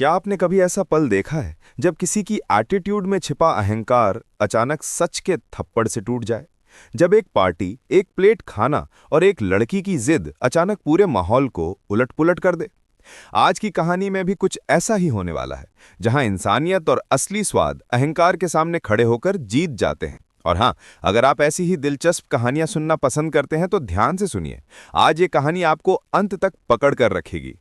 क्या आपने कभी ऐसा पल देखा है जब किसी की एटीट्यूड में छिपा अहंकार अचानक सच के थप्पड़ से टूट जाए? जब एक पार्टी, एक प्लेट खाना और एक लड़की की जिद अचानक पूरे माहौल को उलट-पुलट कर दे। आज की कहानी में भी कुछ ऐसा ही होने वाला है, जहां इंसानियत और असली स्वाद अहंकार के सामने खड़े होकर जीत जाते हैं। और हाँ, अगर आप ऐसी ही दिलचस्प कहानियां सुनना पसंद करते हैं तो ध्यान से सुनिए। आज ये कहानी आपको अंत तक पकड़ कर रखेगी।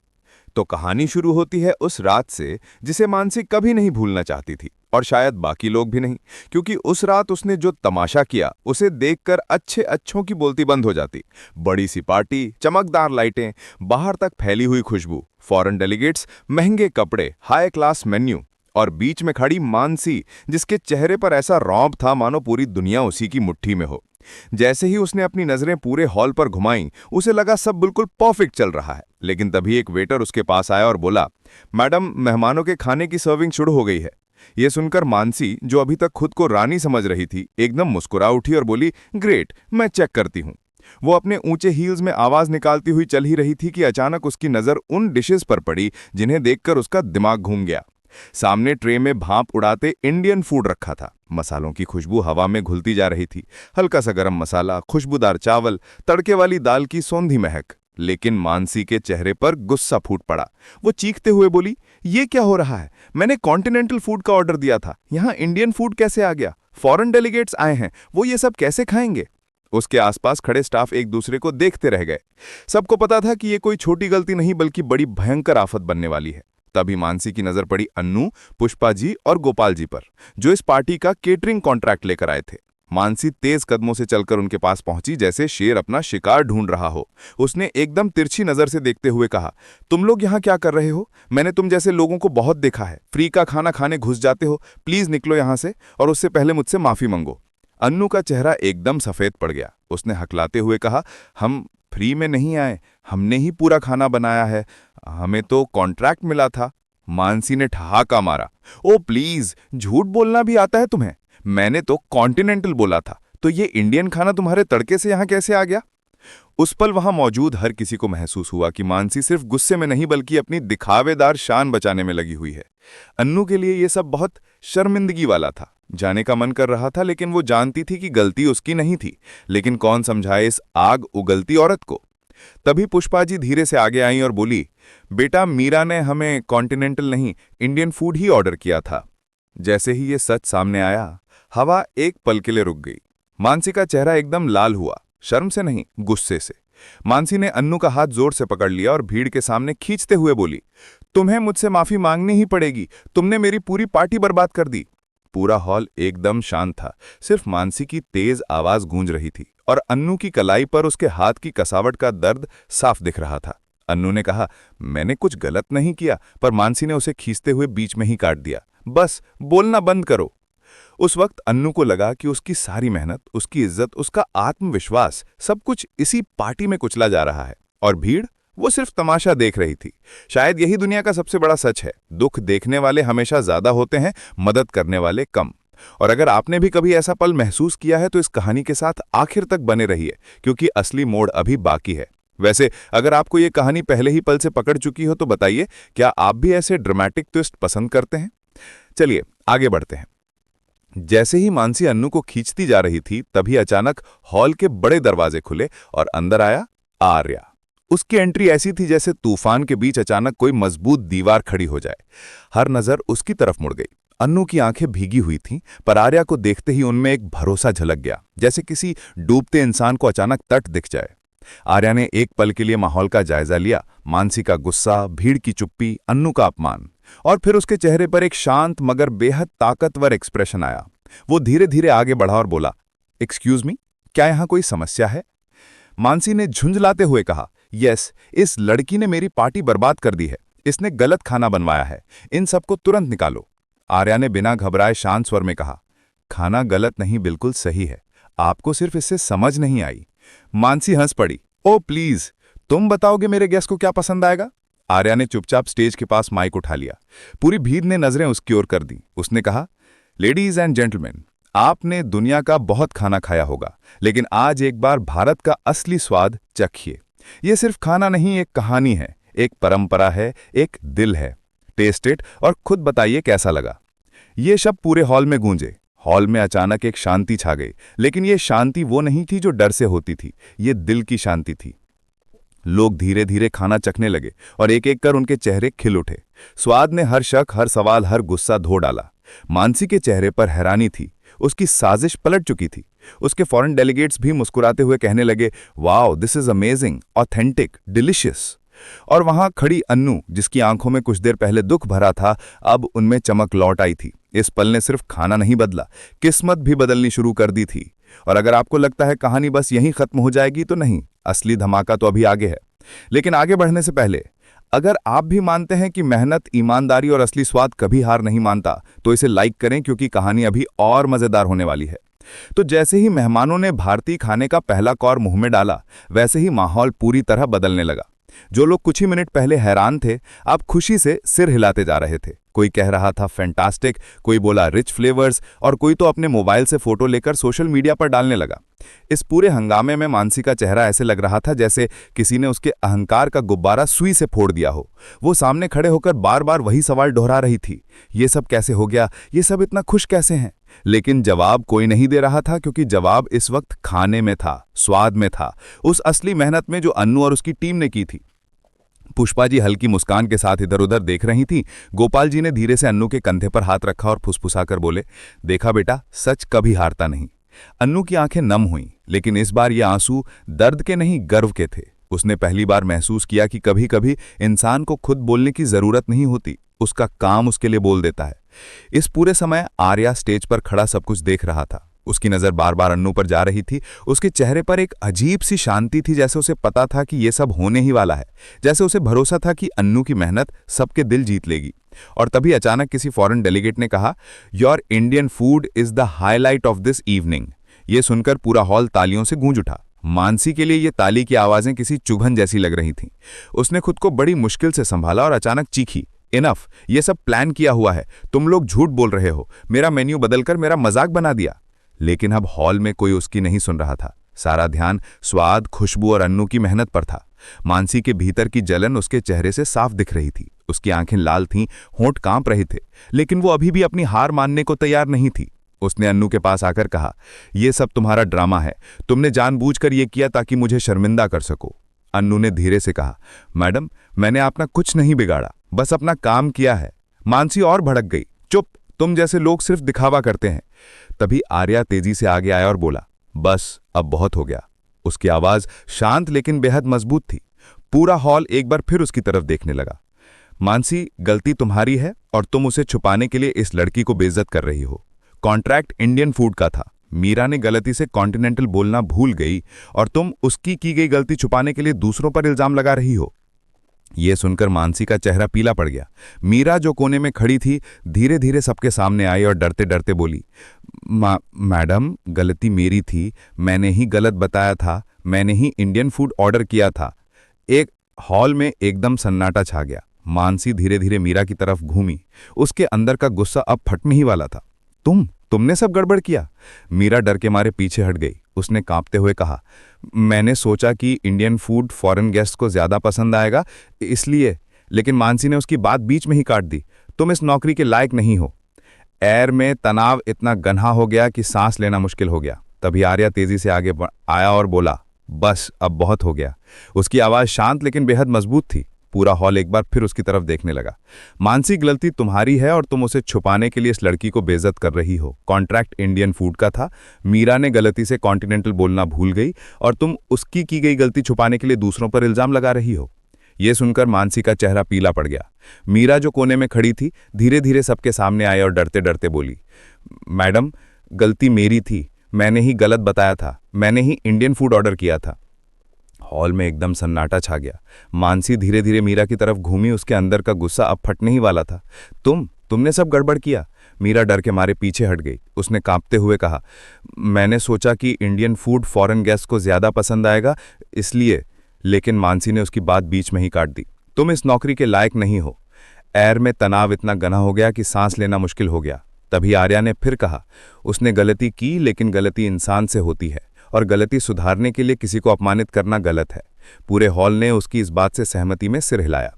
तो कहानी शुरू होती है उस रात से जिसे मानसी कभी नहीं भूलना चाहती थी, और शायद बाकी लोग भी नहीं, क्योंकि उस रात उसने जो तमाशा किया उसे देखकर अच्छे अच्छों की बोलती बंद हो जाती। बड़ी सी पार्टी, चमकदार लाइटें, बाहर तक फैली हुई खुशबू, फॉरेन डेलीगेट्स, महंगे कपड़े, हाई क्लास मेन्यू, और बीच में खड़ी मानसी, जिसके चेहरे पर ऐसा रौब था मानो पूरी दुनिया उसी की मुट्ठी में हो। जैसे ही उसने अपनी नजरें पूरे हॉल पर घुमाईं, उसे लगा सब बिल्कुल परफेक्ट चल रहा है। लेकिन तभी एक वेटर उसके पास आया और बोला, मैडम, मेहमानों के खाने की सर्विंग शुरू हो गई है। यह सुनकर मानसी, जो अभी तक खुद को रानी समझ रही थी, एकदम मुस्कुरा उठी और बोली, ग्रेट, मैं चेक करती हूँ। वो अपने ऊंचे हील्स में आवाज निकालती हुई चल ही रही थी कि अचानक उसकी नजर उन डिशेस पर पड़ी जिन्हें देखकर उसका दिमाग घूम गया। सामने ट्रे में भाप उड़ाते इंडियन फूड रखा था। मसालों की खुशबू हवा में घुलती जा रही थी। हल्का सा गरम मसाला, खुशबूदार चावल, तड़के वाली दाल की सौंधी महक। लेकिन मानसी के चेहरे पर गुस्सा फूट पड़ा। वो चीखते हुए बोली, ये क्या हो रहा है? मैंने कॉन्टिनेंटल फूड का ऑर्डर दिया था, यहाँ इंडियन फूड कैसे आ गया? फॉरेन डेलीगेट्स आए हैं, वो ये सब कैसे खाएंगे? उसके आसपास खड़े स्टाफ एक दूसरे को देखते रह गए। सबको पता था कि ये कोई छोटी गलती नहीं बल्कि बड़ी भयंकर आफत बनने वाली है। तभी मानसी की नजर पड़ी अन्नू, पुष्पा जी और गोपाल जी पर, जो इस पार्टी का केटरिंग कॉन्ट्रैक्ट लेकर आए थे। मानसी तेज कदमों से चलकर उनके पास पहुंची, जैसे शेर अपना शिकार ढूंढ रहा हो। उसने एकदम तिरछी नजर से देखते हुए कहा, तुम लोग यहाँ क्या कर रहे हो? मैंने तुम जैसे लोगों को बहुत देखा है, फ्री का खाना खाने घुस जाते हो। प्लीज निकलो यहाँ से, और उससे पहले मुझसे माफी मांगो। अन्नू का चेहरा एकदम सफेद पड़ गया। उसने हकलाते हुए कहा, हम फ्री में नहीं आए, हमने ही पूरा खाना बनाया है, हमें तो कॉन्ट्रैक्ट मिला था। मानसी ने ठहाका मारा, ओ प्लीज, झूठ बोलना भी आता है तुम्हें? मैंने तो कॉन्टिनेंटल बोला था, तो ये इंडियन खाना तुम्हारे तड़के से यहां कैसे आ गया? उस पल वहां मौजूद हर किसी को महसूस हुआ कि मानसी सिर्फ गुस्से में नहीं बल्कि अपनी दिखावेदार शान बचाने में लगी हुई है। अन्नू के लिए यह सब बहुत शर्मिंदगी वाला था। जाने का मन कर रहा था, लेकिन वो जानती थी कि गलती उसकी नहीं थी। लेकिन कौन समझाए इस आग उगलती औरत को? तभी पुष्पा जी धीरे से आगे आईं और बोली, बेटा, मीरा ने हमें कॉन्टिनेंटल नहीं, इंडियन फूड ही ऑर्डर किया था। जैसे ही ये सच सामने आया, हवा एक पल के लिए रुक गई। मानसी का चेहरा एकदम लाल हुआ, शर्म से नहीं, गुस्से से। मानसी ने अन्नू का हाथ जोर से पकड़ लिया और भीड़ के सामने खींचते हुए बोली, तुम्हें मुझसे माफी मांगनी ही पड़ेगी, तुमने मेरी पूरी पार्टी बर्बाद कर दी। पूरा हॉल एकदम शांत था, सिर्फ मानसी की तेज आवाज गूंज रही थी, और अन्नू की कलाई पर उसके हाथ की कसावट का दर्द साफ दिख रहा था। अन्नू ने कहा, मैंने कुछ गलत नहीं किया, पर मानसी ने उसे खींचते हुए बीच में ही काट दिया, बस बोलना बंद करो। उस वक्त अन्नू को लगा कि उसकी सारी मेहनत, उसकी इज्जत, उसका आत्मविश्वास, सब कुछ इसी पार्टी में कुचला जा रहा है, और भीड़ वो सिर्फ तमाशा देख रही थी। शायद यही दुनिया का सबसे बड़ा सच है, दुख देखने वाले हमेशा ज्यादा होते हैं, मदद करने वाले कम। और अगर आपने भी कभी ऐसा पल महसूस किया है तो इस कहानी के साथ आखिर तक बने रहिए, क्योंकि असली मोड़ अभी बाकी है। वैसे अगर आपको ये कहानी पहले ही पल से पकड़ चुकी हो तो बताइए, क्या आप भी ऐसे ड्रामेटिक ट्विस्ट पसंद करते हैं? चलिए आगे बढ़ते हैं। जैसे ही मानसी अन्नू को खींचती जा रही थी, तभी अचानक हॉल के बड़े दरवाजे खुले और अंदर आया आर्या। उसकी एंट्री ऐसी थी जैसे तूफान के बीच अचानक कोई मजबूत दीवार खड़ी हो जाए। हर नजर उसकी तरफ मुड़ गई। अन्नू की आंखें भीगी हुई थीं, पर आर्या को देखते ही उनमें एक भरोसा झलक गया, जैसे किसी डूबते इंसान को अचानक तट दिख जाए। आर्या ने एक पल के लिए माहौल का जायजा लिया, मानसी का गुस्सा, भीड़ की चुप्पी, अन्नू का अपमान, और फिर उसके चेहरे पर एक शांत मगर बेहद ताकतवर एक्सप्रेशन आया। वो धीरे धीरे आगे बढ़ा और बोला, एक्सक्यूज मी, क्या यहां कोई समस्या है? मानसी ने झुंझलाते हुए कहा, यस, इस लड़की ने मेरी पार्टी बर्बाद कर दी है, इसने गलत खाना बनवाया है, इन सबको तुरंत निकालो। आर्या ने बिना घबराए शांत स्वर में कहा, खाना गलत नहीं, बिल्कुल सही है, आपको सिर्फ इससे समझ नहीं आई। मानसी हंस पड़ी, ओ प्लीज, तुम बताओगे मेरे गेस्ट को क्या पसंद आएगा? आर्या ने चुपचाप स्टेज के पास माइक उठा लिया। पूरी भीड़ ने नजरें उसकी ओर कर दी। उसने कहा, लेडीज एंड जेंटलमैन, आपने दुनिया का बहुत खाना खाया होगा, लेकिन आज एक बार भारत का असली स्वाद चखिए। यह सिर्फ खाना नहीं, एक कहानी है, एक परंपरा है, एक दिल है। टेस्ट इट और खुद बताइए कैसा लगा। ये शब्द पूरे हॉल में गूंजे। हॉल में अचानक एक शांति छा गई, लेकिन ये शांति वो नहीं थी जो डर से होती थी, ये दिल की शांति थी। लोग धीरे धीरे खाना चखने लगे और एक एक कर उनके चेहरे खिल उठे। स्वाद ने हर शक, हर सवाल, हर गुस्सा धो डाला। मानसी के चेहरे पर हैरानी थी, उसकी साजिश पलट चुकी थी। उसके फॉरेन डेलीगेट्स भी मुस्कुराते हुए कहने लगे, wow, this is amazing, authentic, delicious. और वहां खड़ी अन्नू, जिसकी आंखों में कुछ देर पहले दुख भरा था, अब उनमें चमक लौट आई थी। इस पल ने सिर्फ खाना नहीं बदला, किस्मत भी बदलनी शुरू कर दी थी। और अगर आपको लगता है कहानी बस यहीं खत्म हो जाएगी तो नहीं, असली धमाका तो अभी आगे है। लेकिन आगे बढ़ने से पहले, अगर आप भी मानते हैं कि मेहनत, ईमानदारी और असली स्वाद कभी हार नहीं मानता, तो इसे लाइक करें, क्योंकि कहानी अभी और मजेदार होने वाली है। तो जैसे ही मेहमानों ने भारतीय खाने का पहला कौर मुंह में डाला, वैसे ही माहौल पूरी तरह बदलने लगा। जो लोग कुछ ही मिनट पहले हैरान थे, अब खुशी से सिर हिलाते जा रहे थे। कोई कह रहा था फैंटास्टिक, कोई बोला रिच फ्लेवर्स, और कोई तो अपने मोबाइल से फोटो लेकर सोशल मीडिया पर डालने लगा। इस पूरे हंगामे में मानसी का चेहरा ऐसे लग रहा था जैसे किसी ने उसके अहंकार का गुब्बारा सुई से फोड़ दिया हो। वो सामने खड़े होकर बार बार वही सवाल दोहरा रही थी, ये सब कैसे हो गया, ये सब इतना खुश कैसे हैं। लेकिन जवाब कोई नहीं दे रहा था, क्योंकि जवाब इस वक्त खाने में था, स्वाद में था, उस असली मेहनत में जो अन्नू और उसकी टीम ने की थी। पुष्पा जी हल्की मुस्कान के साथ इधर उधर देख रही थी। गोपाल जी ने धीरे से अन्नू के कंधे पर हाथ रखा और फुसफुसाकर बोले, देखा बेटा, सच कभी हारता नहीं। अन्नू की आंखें नम हुईं, लेकिन इस बार ये आंसू दर्द के नहीं, गर्व के थे। उसने पहली बार महसूस किया कि कभी कभी इंसान को खुद बोलने की जरूरत नहीं होती, उसका काम उसके लिए बोल देता है। इस पूरे समय आर्या स्टेज पर खड़ा सब कुछ देख रहा था। उसकी नजर बार बार अन्नू पर जा रही थी। उसके चेहरे पर एक अजीब सी शांति थी, जैसे उसे पता था कि यह सब होने ही वाला है, जैसे उसे भरोसा था कि अन्नू की मेहनत सबके दिल जीत लेगी। और तभी अचानक किसी फॉरेन डेलीगेट ने कहा, your Indian food is the highlight of this evening. ये सुनकर पूरा हॉल तालियों से गूंज उठा। मानसी के लिए ये ताली की आवाजें किसी चुभन जैसी लग रही थीं। उसने खुद को बड़ी मुश्किल से संभाला और अचानक चीखी, इनफ, ये सब प्लान किया हुआ है, तुम लोग झूठ बोल रहे हो, मेरा मेन्यू बदलकर मेरा मजाक बना दिया। लेकिन अब हॉल में कोई उसकी नहीं सुन रहा था। सारा ध्यान स्वाद, खुशबू और अन्नू की मेहनत पर था। मानसी के भीतर की जलन उसके चेहरे से साफ दिख रही थी। उसकी आंखें लाल थीं, होंठ कांप रहे थे, लेकिन वो अभी भी अपनी हार मानने को तैयार नहीं थी। उसने अन्नू के पास आकर कहा, यह सब तुम्हारा ड्रामा है, तुमने जानबूझकर यह किया ताकि मुझे शर्मिंदा कर सको। अन्नू ने धीरे से कहा, मैडम, मैंने अपना कुछ नहीं बिगाड़ा, बस अपना काम किया है। मानसी और भड़क गई, चुप, तुम जैसे लोग सिर्फ दिखावा करते हैं। तभी आर्या तेजी से आगे आया और बोला, बस अब बहुत हो गया। उसकी आवाज शांत लेकिन बेहद मजबूत थी। पूरा हॉल एक बार फिर उसकी तरफ देखने लगा। मानसी, गलती तुम्हारी है और तुम उसे छुपाने के लिए इस लड़की को बेइज्जत कर रही हो। कॉन्ट्रैक्ट इंडियन फूड का था। मीरा ने गलती से कॉन्टिनेंटल बोलना भूल गई और तुम उसकी की गई गलती छुपाने के लिए दूसरों पर इल्जाम लगा रही हो। यह सुनकर मानसी का चेहरा पीला पड़ गया। मीरा जो कोने में खड़ी थी, धीरे धीरे सबके सामने आई और डरते डरते बोली, मैडम, गलती मेरी थी, मैंने ही गलत बताया था, मैंने ही इंडियन फूड ऑर्डर किया था। एक हॉल में एकदम सन्नाटा छा गया। मानसी धीरे धीरे मीरा की तरफ घूमी। उसके अंदर का गुस्सा अब फटने ही वाला था। तुमने सब गड़बड़ किया। मीरा डर के मारे पीछे हट गई। उसने कांपते हुए कहा, मैंने सोचा कि इंडियन फूड फॉरेन गेस्ट को ज्यादा पसंद आएगा, इसलिए। लेकिन मानसी ने उसकी बात बीच में ही काट दी, तुम इस नौकरी के लायक नहीं हो। एयर में तनाव इतना गन्हा हो गया कि सांस लेना मुश्किल हो गया। तभी आर्या तेजी से आगे आया और बोला, बस अब बहुत हो गया। उसकी आवाज शांत लेकिन बेहद मजबूत थी। पूरा हॉल एक बार फिर उसकी तरफ देखने लगा। मानसी, गलती तुम्हारी है और तुम उसे छुपाने के लिए इस लड़की को बेइज्जत कर रही हो। कॉन्ट्रैक्ट इंडियन फूड का था। मीरा ने गलती से कॉन्टिनेंटल बोलना भूल गई और तुम उसकी की गई गलती छुपाने के लिए दूसरों पर इल्जाम लगा रही हो। यह सुनकर मानसी का चेहरा पीला पड़ गया। मीरा जो कोने में खड़ी थी, धीरे धीरे सबके सामने आई और डरते डरते बोली, मैडम, गलती मेरी थी, मैंने ही गलत बताया था, मैंने ही इंडियन फूड ऑर्डर किया था। हॉल में एकदम सन्नाटा छा गया। मानसी धीरे धीरे मीरा की तरफ घूमी। उसके अंदर का गुस्सा अब फटने ही वाला था। तुमने सब गड़बड़ किया। मीरा डर के मारे पीछे हट गई। उसने कांपते हुए कहा, मैंने सोचा कि इंडियन फूड फॉरेन गेस्ट को ज्यादा पसंद आएगा, इसलिए। लेकिन मानसी ने उसकी बात बीच में ही काट दी, तुम इस नौकरी के लायक नहीं हो। एयर में तनाव इतना घना हो गया कि सांस लेना मुश्किल हो गया। तभी आर्या ने फिर कहा, उसने गलती की, लेकिन गलती इंसान से होती है और गलती सुधारने के लिए किसी को अपमानित करना गलत है। पूरे हॉल ने उसकी इस बात से सहमति में सिर हिलाया।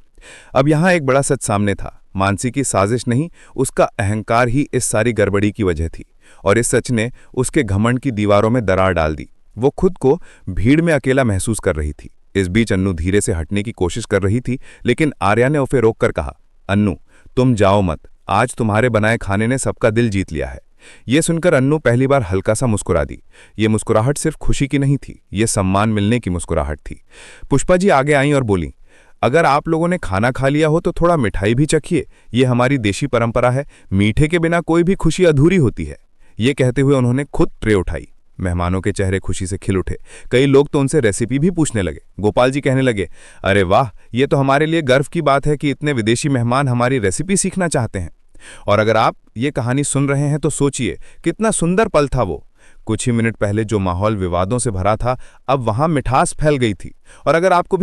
अब यहां एक बड़ा सच सामने था। मानसी की साजिश नहीं, उसका अहंकार ही इस सारी गड़बड़ी की वजह थी। और इस सच ने उसके घमंड की दीवारों में दरार डाल दी। वो खुद को भीड़ में अकेला महसूस कर रही थी। इस बीच अन्नू धीरे से हटने की कोशिश कर रही थी, लेकिन आर्या ने उसे रोककर कहा, अन्नू, तुम जाओ मत, आज तुम्हारे बनाए खाने ने सबका दिल जीत लिया है। ये सुनकर अन्नू पहली बार हल्का सा मुस्कुरा दी। ये मुस्कुराहट सिर्फ खुशी की नहीं थी, ये सम्मान मिलने की मुस्कुराहट थी। पुष्पा जी आगे आईं और बोली, अगर आप लोगों ने खाना खा लिया हो तो थोड़ा मिठाई भी चखिए, ये हमारी देशी परंपरा है, मीठे के बिना कोई भी खुशी अधूरी होती है। ये कहते हुए उन्होंने खुद ट्रे उठाई। मेहमानों के चेहरे खुशी से खिल उठे। कई लोग तो उनसे रेसिपी भी पूछने लगे। गोपाल जी कहने लगे, अरे वाह, ये तो हमारे लिए गर्व की बात है कि इतने विदेशी मेहमान हमारी रेसिपी सीखना चाहते हैं। और अगर आप ये कहानी सुन रहे हैं तो सोचिए कितना सुंदर पल था वो। कुछ ही मिनट पहले जो माहौल विवादों से भरा था, अब वहां मिठास फैल गई थी। और अगर आपको भी